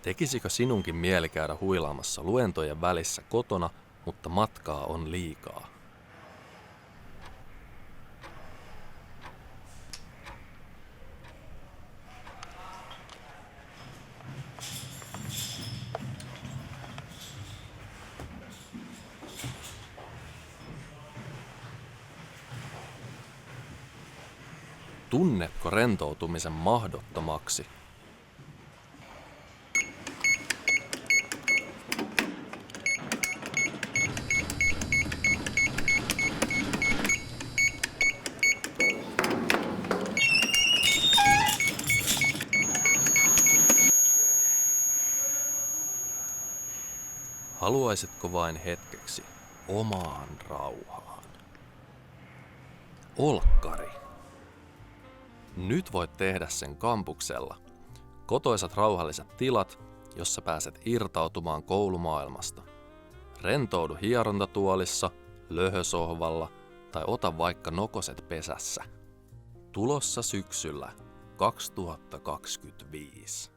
Tekisikö sinunkin mieli käydä huilaamassa luentojen välissä kotona, mutta matkaa on liikaa? Tunnetko rentoutumisen mahdottomaksi? Haluaisitko vain hetkeksi omaan rauhaan? Olkkari. Nyt voit tehdä sen kampuksella. Kotoisat rauhalliset tilat, jossa pääset irtautumaan koulumaailmasta. Rentoudu hierontatuolissa, löhösohvalla tai ota vaikka nokoset pesässä. Tulossa syksyllä 2025.